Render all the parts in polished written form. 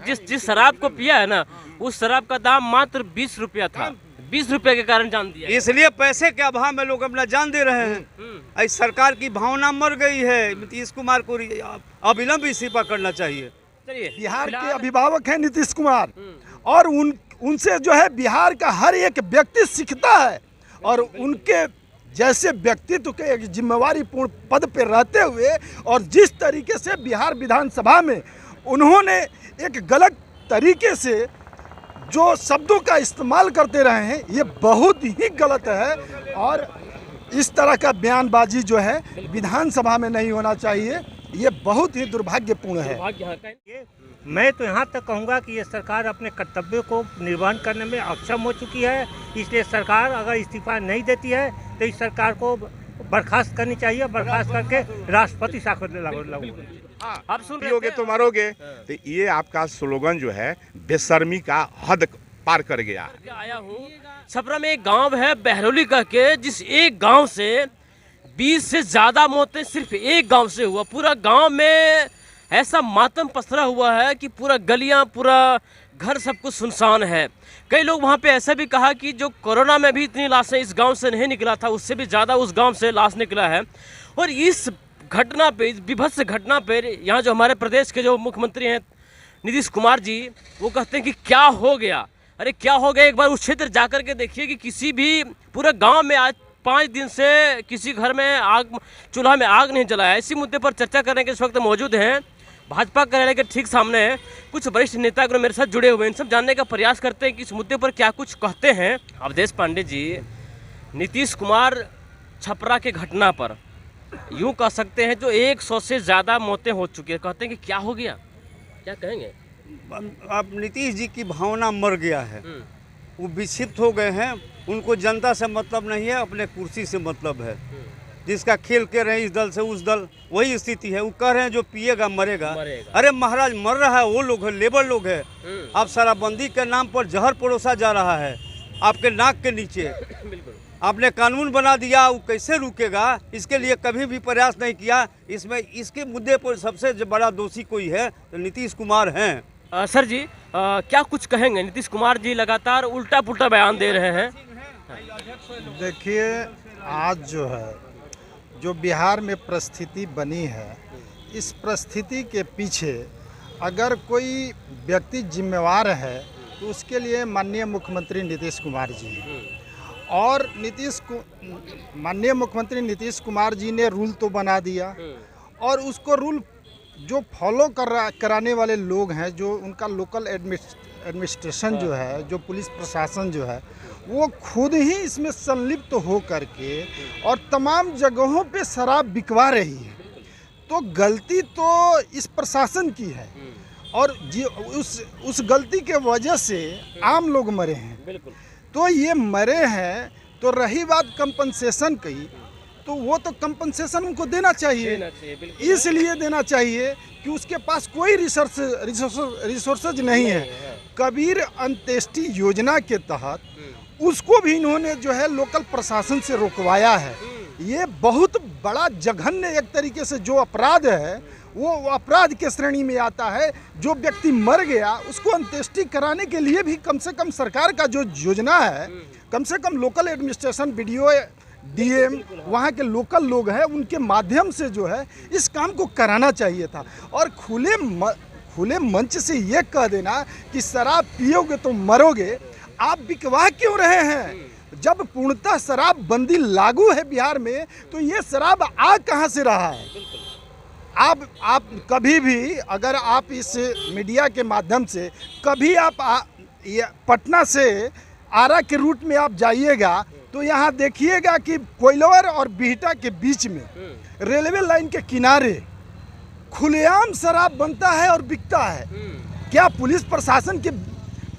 जिस जिस शराब को पिया है ना, उस शराब का दाम मात्र 20 रुपया था। 20 रुपये के कारण जान दिया, इसलिए पैसे के अभाव में लोग अपना जान दे रहे हैं। इस सरकार की भावना मर गई है। नीतीश कुमार को अविलंब इस्तीफा करना चाहिए। बिहार के अभिभावक हैं नीतीश कुमार, और उनसे जो है बिहार का हर एक व्यक्ति सीखता है, और उनके जैसे व्यक्तित्व के एक जिम्मेवारी पूर्ण पद पर रहते हुए और जिस तरीके से बिहार विधानसभा में उन्होंने एक गलत तरीके से जो शब्दों का इस्तेमाल करते रहे हैं, ये बहुत ही गलत है। और इस तरह का बयानबाजी जो है विधानसभा में नहीं होना चाहिए, ये बहुत ही दुर्भाग्यपूर्ण है। मैं तो यहाँ तक कहूँगा कि ये सरकार अपने कर्तव्यों को निर्वहन करने में अक्षम हो चुकी है। इसलिए सरकार अगर इस्तीफा नहीं देती है तो इस सरकार को बर्खास्त करनी चाहिए। बर्खास्त करके राष्ट्रपति शासन लागू। आप सुन रहे तो मरोगे। तो ये आपका स्लोगन जो है बेशर्मी का हद पार कर गया। आया हूँ छपरा में, एक गांव है बहरौली का के, जिस एक गांव से 20 से ज्यादा मौतें सिर्फ एक गांव से हुआ। पूरा गांव में ऐसा मातम पसरा हुआ है कि पूरा गलियां, पूरा घर, सब कुछ सुनसान है। कई लोग वहां पे ऐसा भी कहा कि जो कोरोना में भी इतनी लाशें इस गांव से नहीं निकला था, उससे भी ज़्यादा उस गांव से लाश निकला है। और इस घटना पे, इस विभत्स घटना पे यहाँ जो हमारे प्रदेश के जो मुख्यमंत्री हैं नीतीश कुमार जी, वो कहते हैं कि क्या हो गया। अरे क्या हो गया, एक बार उस क्षेत्र जाकर के देखिए कि किसी भी पूरे गाँव में आज 5 दिन से किसी घर में चूल्हा में आग नहीं जला है। इसी मुद्दे पर चर्चा करने के इस वक्त मौजूद हैं भाजपा कार्यालय के ठीक सामने है कुछ वरिष्ठ नेता मेरे साथ जुड़े हुए हैं। सब जानने का प्रयास करते हैं कि इस मुद्दे पर क्या कुछ कहते हैं। अवधेश पांडे जी, नीतीश कुमार छपरा के घटना पर यूं कह सकते हैं जो 100 से ज़्यादा मौतें हो चुकी है, कहते हैं कि क्या हो गया, क्या कहेंगे? अब नीतीश जी की भावना मर गया है। वो विक्षिप्त हो गए हैं। उनको जनता से मतलब नहीं है, अपने कुर्सी से मतलब है। जिसका खेल के रहे इस दल से उस दल, वही स्थिति है। वो कह रहे हैं जो पिएगा मरेगा। अरे महाराज, मर रहा है वो लोग है, लेबर लोग है। आप शराबबंदी के नाम पर जहर परोसा जा रहा है आपके नाक के नीचे। आपने कानून बना दिया, वो कैसे रुकेगा? इसके लिए कभी भी प्रयास नहीं किया। इसमें इसके मुद्दे पर सबसे बड़ा दोषी कोई है तो नीतीश कुमार हैं। सर जी, क्या कुछ कहेंगे? नीतीश कुमार जी लगातार उल्टा पुल्टा बयान दे रहे हैं। देखिए, आज जो है जो बिहार में परिस्थिति बनी है, इस परिस्थिति के पीछे अगर कोई व्यक्ति जिम्मेवार है तो उसके लिए माननीय मुख्यमंत्री नीतीश कुमार जी हैं। और माननीय मुख्यमंत्री नीतीश कुमार जी ने रूल तो बना दिया, और उसको रूल जो फॉलो कराने वाले लोग हैं, जो उनका लोकल एडमिनिस्ट्रेशन जो है, जो पुलिस प्रशासन जो है, वो खुद ही इसमें संलिप्त हो करके और तमाम जगहों पे शराब बिकवा रही है। तो गलती तो इस प्रशासन की है, और उस गलती के वजह से आम लोग मरे हैं। तो ये मरे हैं, तो रही बात कंपनसेशन की, तो वो तो कंपनसेशन उनको देना चाहिए। इसलिए देना चाहिए कि उसके पास कोई रिसोर्सेज नहीं है। कबीर अंत्येष्टि योजना के तहत उसको भी इन्होंने जो है लोकल प्रशासन से रोकवाया है। ये बहुत बड़ा जघन्य एक तरीके से जो अपराध है, वो अपराध के श्रेणी में आता है। जो व्यक्ति मर गया उसको अंत्येष्टि कराने के लिए भी कम से कम सरकार का जो योजना है, कम से कम लोकल एडमिनिस्ट्रेशन, बीडीओ, डीएम, वहाँ के लोकल लोग हैं, उनके माध्यम से जो है इस काम को कराना चाहिए था। और खुले मंच से ये कह देना कि शराब पियोगे तो मरोगे, आप बिकवा क्यों रहे हैं? जब पूर्णतः शराब बंदी लागू है बिहार में, तो ये शराब आ कहाँ से रहा है? आप कभी भी अगर आप इस मीडिया के माध्यम से कभी आप पटना से आरा के रूट में आप जाइएगा तो यहाँ देखिएगा कि कोइलवर और बिहटा के बीच में रेलवे लाइन के किनारे खुलेआम शराब बनता है और बिकता है। क्या पुलिस प्रशासन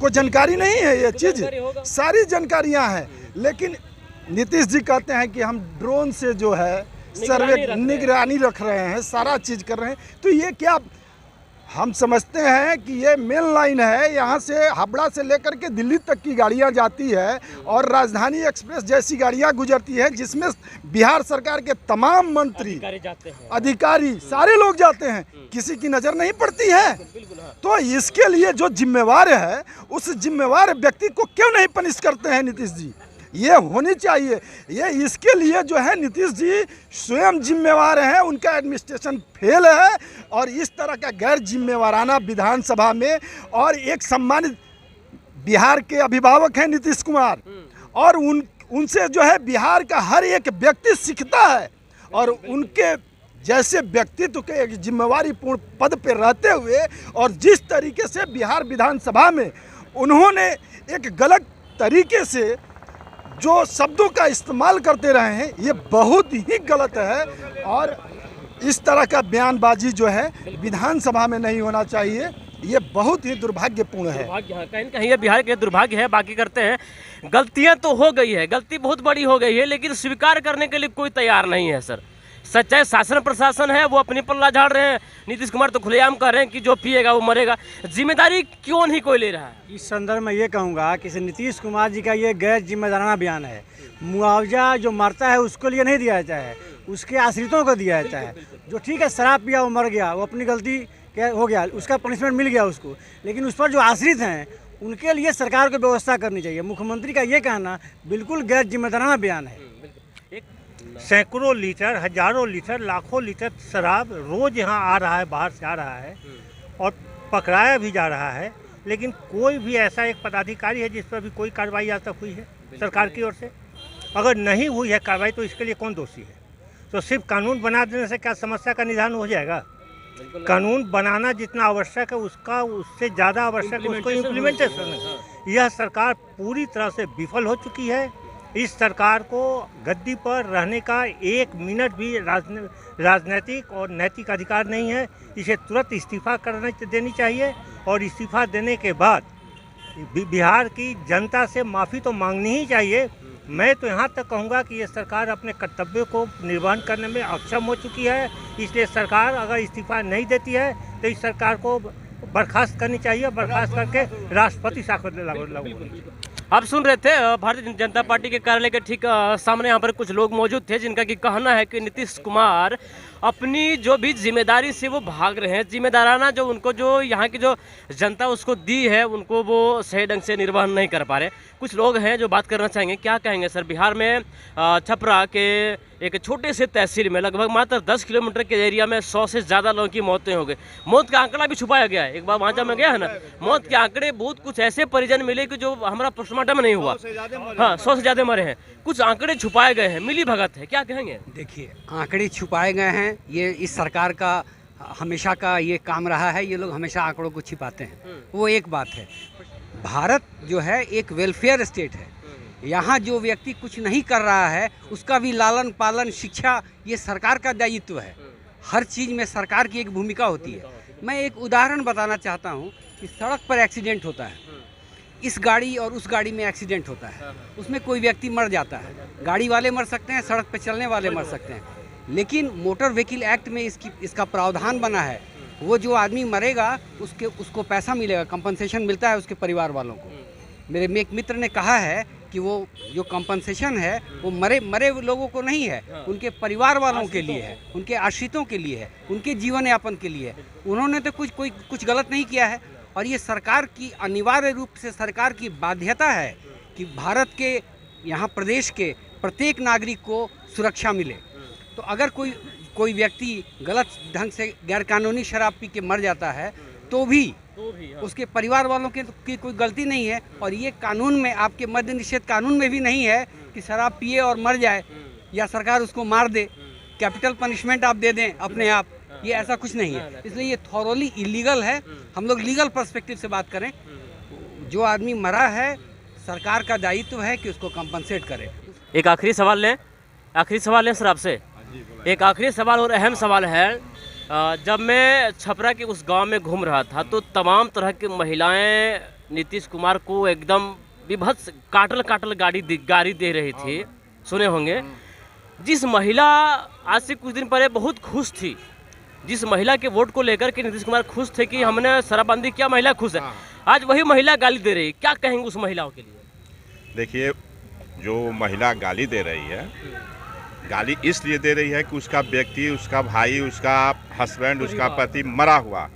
को जानकारी नहीं है? ये चीज़ सारी जानकारियाँ हैं, लेकिन नीतीश जी कहते हैं कि हम ड्रोन से जो है सर्वे निगरानी रख रहे हैं, सारा चीज़ कर रहे हैं। तो ये क्या हम समझते हैं कि ये मेन लाइन है, यहाँ से हावड़ा से लेकर के दिल्ली तक की गाड़ियाँ जाती है और राजधानी एक्सप्रेस जैसी गाड़ियाँ गुजरती है, जिसमें बिहार सरकार के तमाम मंत्री जाते हैं, अधिकारी सारे लोग जाते हैं, किसी की नज़र नहीं पड़ती है। तो इसके लिए जो जिम्मेवार है उस जिम्मेवार व्यक्ति को क्यों नहीं पनिश करते हैं नीतीश जी? ये होनी चाहिए। ये इसके लिए जो है नीतीश जी स्वयं जिम्मेवार हैं, उनका एडमिनिस्ट्रेशन फेल है और इस तरह का गैर जिम्मेवाराना विधानसभा में। और एक सम्मानित बिहार के अभिभावक हैं नीतीश कुमार, और उनसे जो है बिहार का हर एक व्यक्ति सीखता है, और उनके जैसे व्यक्तित्व के एक जिम्मेवारीपूर्ण पद पर रहते हुए और जिस तरीके से बिहार विधानसभा में उन्होंने एक गलत तरीके से जो शब्दों का इस्तेमाल करते रहे हैं, ये बहुत ही गलत है। और इस तरह का बयानबाजी जो है विधानसभा में नहीं होना चाहिए, ये बहुत ही दुर्भाग्यपूर्ण है। कहीं कहीं ये बिहार के दुर्भाग्य है। बाकी करते हैं, गलतियां तो हो गई है, गलती बहुत बड़ी हो गई है, लेकिन स्वीकार करने के लिए कोई तैयार नहीं है सर। सच्चाई शासन प्रशासन है, वो अपनी पल्ला झाड़ रहे हैं। नीतीश कुमार तो खुलेआम कह रहे हैं कि जो पिएगा वो मरेगा। जिम्मेदारी क्यों नहीं कोई ले रहा है? इस संदर्भ में ये कहूँगा कि नीतीश कुमार जी का ये गैर जिम्मेदाराना बयान है। मुआवजा जो मरता है उसको लिए नहीं दिया जाता है, उसके आश्रितों को दिया जाता है। जो ठीक है शराब पिया वो मर गया, वो अपनी गलती हो गया, उसका पनिशमेंट मिल गया उसको, लेकिन उस पर जो आश्रित हैं उनके लिए सरकार को व्यवस्था करनी चाहिए। मुख्यमंत्री का ये कहना बिल्कुल गैर जिम्मेदाराना बयान है। सैकड़ों लीटर, हजारों लीटर, लाखों लीटर शराब रोज यहाँ आ रहा है, बाहर से आ रहा है और पकड़ाया भी जा रहा है, लेकिन कोई भी ऐसा एक पदाधिकारी है जिस पर भी कोई कार्रवाई आज तक हुई है सरकार की ओर से? अगर नहीं हुई है कार्रवाई तो इसके लिए कौन दोषी है? तो सिर्फ कानून बना देने से क्या समस्या का निदान हो जाएगा? कानून बनाना जितना आवश्यक है उसका उससे ज़्यादा आवश्यक है उसको इम्प्लीमेंटेशन है। यह सरकार पूरी तरह से विफल हो चुकी है। इस सरकार को गद्दी पर रहने का एक मिनट भी राजनीतिक और नैतिक अधिकार नहीं है। इसे तुरंत इस्तीफा देनी चाहिए और इस्तीफा देने के बाद बिहार की जनता से माफ़ी तो मांगनी ही चाहिए। मैं तो यहाँ तक कहूँगा कि ये सरकार अपने कर्तव्यों को निर्वहन करने में अक्षम हो चुकी है। इसलिए सरकार अगर इस्तीफा नहीं देती है तो इस सरकार को बर्खास्त करनी चाहिए, बर्खास्त करके राष्ट्रपति शासन लागू करनी चाहिए। आप सुन रहे थे भारतीय जनता पार्टी के कार्यालय के ठीक सामने यहाँ पर कुछ लोग मौजूद थे जिनका कि कहना है कि नीतीश कुमार अपनी जो भी जिम्मेदारी से वो भाग रहे हैं। जिम्मेदाराना जो उनको जो यहाँ की जो जनता उसको दी है उनको वो सही ढंग से निर्वहन नहीं कर पा रहे। कुछ लोग हैं जो बात करना चाहेंगे। क्या कहेंगे सर? बिहार में छपरा के एक छोटे से तहसील में लगभग मात्र 10 किलोमीटर के एरिया में 100 से ज़्यादा लोगों की मौतें हो गई। मौत का आंकड़ा भी छुपाया गया है। एक बार वहाँ जब मैं गया है ना, मौत के आंकड़े बहुत कुछ ऐसे परिजन मिले कि जो हमारा पोस्टमार्टम नहीं हुआ। हाँ, 100 से ज़्यादा मरे हैं। कुछ आंकड़े छुपाए गए हैं, मिली भगत है। क्या कहेंगे? देखिए, आंकड़े छुपाए गए हैं, ये इस सरकार का हमेशा का ये काम रहा है। ये लोग हमेशा आंकड़ों को छिपाते हैं, वो एक बात है। भारत जो है एक वेलफेयर स्टेट है। यहाँ जो व्यक्ति कुछ नहीं कर रहा है उसका भी लालन पालन, शिक्षा, ये सरकार का दायित्व है। हर चीज़ में सरकार की एक भूमिका होती है। मैं एक उदाहरण बताना चाहता हूँ कि सड़क पर एक्सीडेंट होता है, इस गाड़ी और उस गाड़ी में एक्सीडेंट होता है, उसमें कोई व्यक्ति मर जाता है। गाड़ी वाले मर सकते हैं, सड़क पर चलने वाले मर सकते हैं, लेकिन मोटर व्हीकल एक्ट में इसका प्रावधान बना है। वो जो आदमी मरेगा उसको पैसा मिलेगा, कंपनसेशन मिलता है उसके परिवार वालों को। मेरे एक मित्र ने कहा है कि वो जो कंपनसेशन है वो मरे लोगों को नहीं है, उनके परिवार वालों के लिए है, उनके आश्रितों के लिए है, उनके जीवन यापन के लिए है। उन्होंने तो कुछ गलत नहीं किया है। और ये सरकार की अनिवार्य रूप से सरकार की बाध्यता है कि भारत के यहाँ प्रदेश के प्रत्येक नागरिक को सुरक्षा मिले। तो अगर कोई व्यक्ति गलत ढंग से गैरकानूनी शराब पी के मर जाता है तो भी उसके परिवार वालों की कोई गलती नहीं है। और ये कानून में, आपके मद्य निषेध कानून में भी नहीं है कि शराब पिए और मर जाए या सरकार उसको मार दे, कैपिटल पनिशमेंट आप दे दें अपने आप, ये ऐसा कुछ नहीं है। इसलिए ये थॉरोली इलीगल है। हम लोग लीगल पर्सपेक्टिव से बात करें, जो आदमी मरा है सरकार का दायित्व है कि उसको कंपनसेट करे। एक आखिरी सवाल लें सर आपसे। एक आखिरी सवाल और अहम सवाल है। जब मैं छपरा के उस गांव में घूम रहा था तो तमाम तरह की महिलाएं नीतीश कुमार को एकदम विभत्स काटल गाड़ी दे रही थी। सुने होंगे। जिस महिला आज से कुछ दिन पहले बहुत खुश थी, जिस महिला के वोट को लेकर के नीतीश कुमार खुश थे कि हमने शराबबंदी किया, महिला खुश है। आज वही महिला गाली दे रही है, क्या कहेंगे उस महिलाओं के लिए? देखिए, जो महिला गाली दे रही है, गाली इसलिए दे रही है कि उसका व्यक्ति, उसका भाई, उसका हस्बैंड, उसका पति मरा हुआ।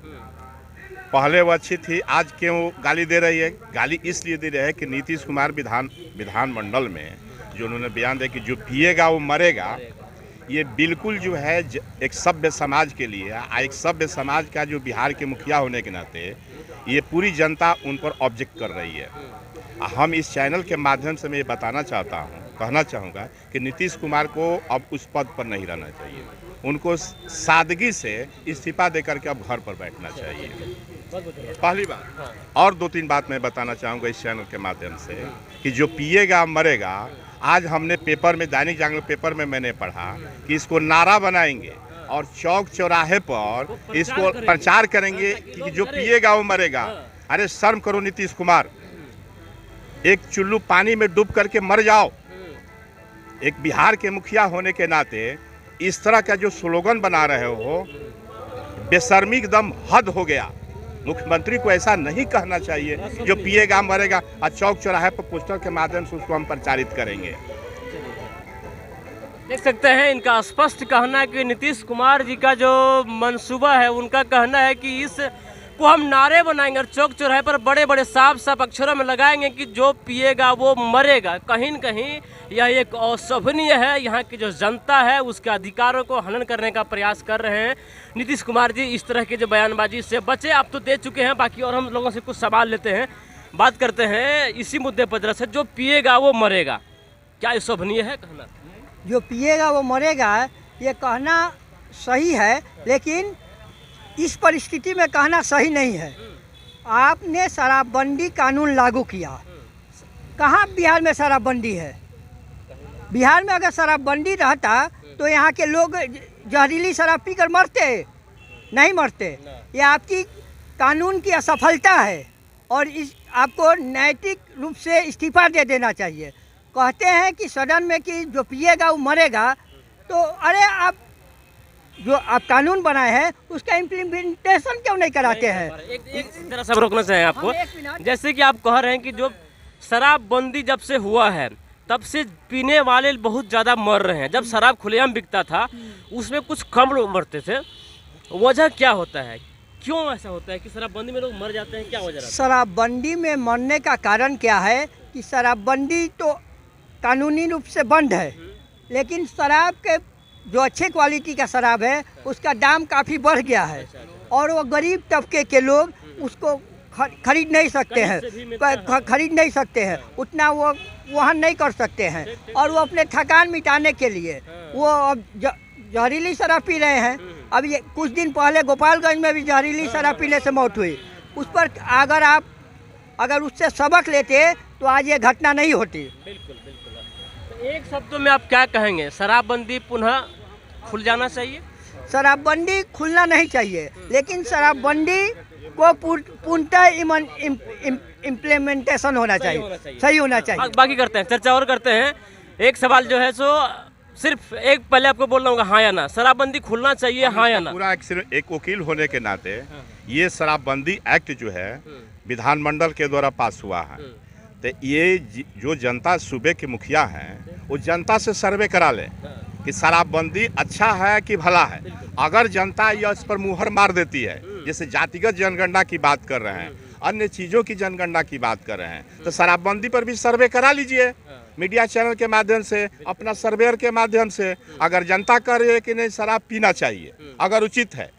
पहले वो अच्छी थी, आज क्यों गाली दे रही है? गाली इसलिए दे रही है कि नीतीश कुमार विधानमंडल में जो उन्होंने बयान दिया कि जो पिएगा वो मरेगा, ये बिल्कुल जो है एक सभ्य समाज के लिए, एक सभ्य समाज का जो बिहार के मुखिया होने के नाते ये पूरी जनता उन पर ऑब्जेक्ट कर रही है। हम इस चैनल के माध्यम से मैं ये बताना चाहता हूँ, कहना चाहूँगा कि नीतीश कुमार को अब उस पद पर नहीं रहना चाहिए। उनको सादगी से इस्तीफा देकर के अब घर पर बैठना चाहिए, पहली बात। और 2-3 बात मैं बताना चाहूँगा इस चैनल के माध्यम से कि जो पिएगा मरेगा। आज हमने पेपर में, दैनिक जागरण पेपर में मैंने पढ़ा कि इसको नारा बनाएंगे और चौक चौराहे पर इसको प्रचार करेंगे कि जो पिएगा वो मरेगा। अरे शर्म करो नीतीश कुमार, एक चुल्लू पानी में डूब करके मर जाओ। एक बिहार के मुखिया होने के नाते इस तरह का जो स्लोगन बना रहे हो, बेशर्मी एकदम हद हो गया। मुख्यमंत्री को ऐसा नहीं कहना चाहिए, जो पिएगा मरेगा। और चौक चौराहे पर पोस्टर के माध्यम से उसको हम प्रचारित करेंगे। देख सकते हैं इनका स्पष्ट कहना है कि नीतीश कुमार जी का जो मंसूबा है, उनका कहना है कि इस को हम नारे बनाएंगे और चौक चौराहे पर बड़े बड़े साफ अक्षरों में लगाएंगे कि जो पिएगा वो मरेगा। कहीं न कहीं यह एक अशोभनीय है। यहाँ की जो जनता है उसके अधिकारों को हनन करने का प्रयास कर रहे हैं नीतीश कुमार जी। इस तरह के जो बयानबाजी से बचे, आप तो दे चुके हैं, बाकी और हम लोगों से कुछ सवाल लेते हैं, बात करते हैं इसी मुद्दे पर जरा से। जो पिएगा वो मरेगा, क्या ये शोभनीय है कहना? जो पिएगा वो मरेगा, ये कहना सही है, लेकिन इस परिस्थिति में कहना सही नहीं है। आपने शराबबंदी कानून लागू किया, कहाँ बिहार में शराबबंदी है? बिहार में अगर शराबबंदी रहता तो यहाँ के लोग जहरीली शराब पीकर मरते? नहीं मरते। ये आपकी कानून की असफलता है और इस आपको नैतिक रूप से इस्तीफा दे देना चाहिए। कहते हैं कि सदन में कि जो पिएगा वो मरेगा, तो अरे आप जो आप कानून बनाए हैं उसका इम्प्लीमेंटेशन क्यों नहीं कराते हैं? एक जरा सब रोकना चाहिए आपको। जैसे कि आप कह रहे हैं कि जो शराबबंदी जब से हुआ है तब से पीने वाले बहुत ज़्यादा मर रहे हैं। जब शराब खुलेआम बिकता था उसमें कुछ कम लोग मरते थे, वजह क्या होता है? क्यों ऐसा होता है कि शराबबंदी में लोग मर जाते हैं? क्या वजह? शराबबंदी में मरने का कारण क्या है कि शराबबंदी तो कानूनी रूप से बंद है, लेकिन शराब के जो अच्छे क्वालिटी का शराब है उसका दाम काफ़ी बढ़ गया है और वो गरीब तबके के लोग उसको खरीद नहीं सकते हैं, खरीद नहीं सकते हैं, उतना वो वहन नहीं कर सकते हैं और वो अपने थकान मिटाने के लिए वो अब जहरीली शराब पी रहे हैं। अब ये कुछ दिन पहले गोपालगंज में भी जहरीली शराब पीने से मौत हुई। उस पर अगर उससे सबक लेते तो आज ये घटना नहीं होती। बिल्कुल बिल्कुल। एक शब्दों में आप क्या कहेंगे? शराबबंदी पुनः खुल जाना चाहिए? शराबबंदी खुलना नहीं चाहिए, लेकिन शराबबंदी को पूर्णतः इम्प्लीमेंटेशन होना चाहिए, सही होना चाहिए। बाकी करते हैं, चर्चा और करते हैं। एक सवाल जो है सो सिर्फ एक पहले आपको बोल रहा हूँ, हाँ या ना, शराबबंदी खुलना चाहिए, हाँ या ना? पूरा एक वकील होने के नाते ये शराबबंदी एक्ट जो है विधानमंडल के द्वारा पास हुआ है, तो ये जो जनता सूबे के मुखिया हैं वो जनता से सर्वे करा ले कि शराबबंदी अच्छा है कि भला है। अगर जनता यह इस पर मुहर मार देती है, जैसे जातिगत जनगणना की बात कर रहे हैं, अन्य चीज़ों की जनगणना की बात कर रहे हैं, तो शराबबंदी पर भी सर्वे करा लीजिए मीडिया चैनल के माध्यम से, अपना सर्वेयर के माध्यम से। अगर जनता कह रही है कि नहीं शराब पीना चाहिए, अगर उचित है,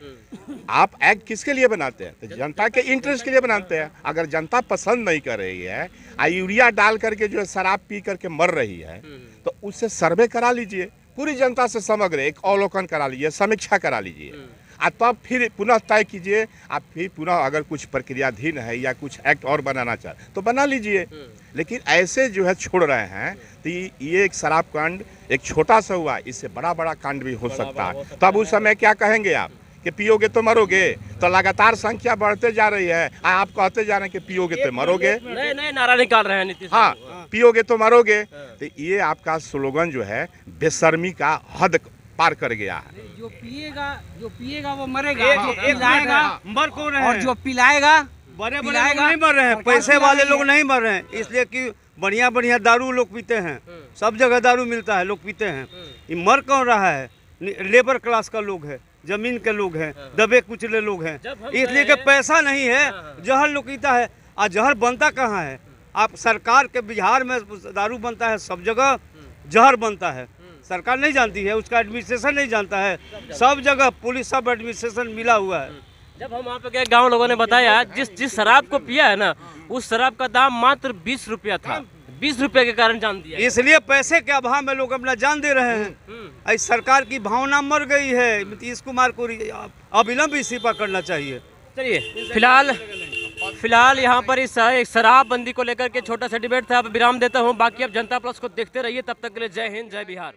आप एक्ट किसके लिए बनाते हैं? तो जनता के इंटरेस्ट के लिए बनाते हैं। अगर जनता पसंद नहीं कर रही है, यूरिया डाल करके जो शराब पी करके मर रही है, तो उससे सर्वे करा लीजिए, पूरी जनता से समग्र एक अवलोकन करा लीजिए, समीक्षा करा लीजिए, और तब फिर पुनः तय कीजिए। आप फिर पुनः अगर कुछ प्रक्रियाधीन है या कुछ एक्ट और बनाना चाहे तो बना लीजिए। लेकिन ऐसे जो है छोड़ रहे हैं, तो ये एक शराब कांड एक छोटा सा हुआ, इससे बड़ा बड़ा कांड भी हो सकता है। तब उस समय क्या कहेंगे आप कि पियोगे तो मरोगे? तो लगातार संख्या बढ़ते जा रही है, आप कहते जा रहे हैं कि पियोगे तो मरोगे। नए नारा निकाल रहे हैं नीतीश। हाँ, पियोगे तो मरोगे। तो ये आपका स्लोगन जो है बेशर्मी का हद पार कर गया है। जो पिएगा वो मरेगा, जो पिलाएगा मर कौन रहे और हैं? जो पिलाएगा बड़े बड़े लोग पिलाएगा, नहीं मर रहे हैं, सरकार पैसे पिला वाले रही लोग है। नहीं मर रहे हैं, इसलिए कि बढ़िया बढ़िया दारू लोग पीते हैं, सब जगह दारू मिलता है, लोग पीते हैं। ये मर कौन रहा है? लेबर क्लास का लोग है, जमीन के लोग हैं, दबे कुचले लोग हैं, जब हम इसलिए गए- कि पैसा नहीं है, जहर लोग पीता है। और जहर बनता कहाँ है? आप सरकार के बिहार में दारू बनता है, सब जगह जहर बनता है, सरकार नहीं जानती है, उसका एडमिनिस्ट्रेशन नहीं जानता है, सब जगह पुलिस सब एडमिनिस्ट्रेशन मिला हुआ है। जब हम वहाँ पे गए गांव लोगों ने बताया जिस शराब को पिया है ना, उस शराब का दाम मात्र 20 रुपया था। 20 रुपये के कारण जान दिया। इसलिए पैसे के अभाव में लोग अपना जान दे रहे हैं। इस सरकार की भावना मर गई है। नीतीश कुमार को अविलंब इस्तीफा करना चाहिए। चलिए फिलहाल यहाँ पर इस एक शराबबंदी को लेकर के छोटा सा डिबेट था। अब विराम देता हूँ, बाकी अब जनता प्लस को देखते रहिए। तब तक के लिए जय हिंद, जय बिहार।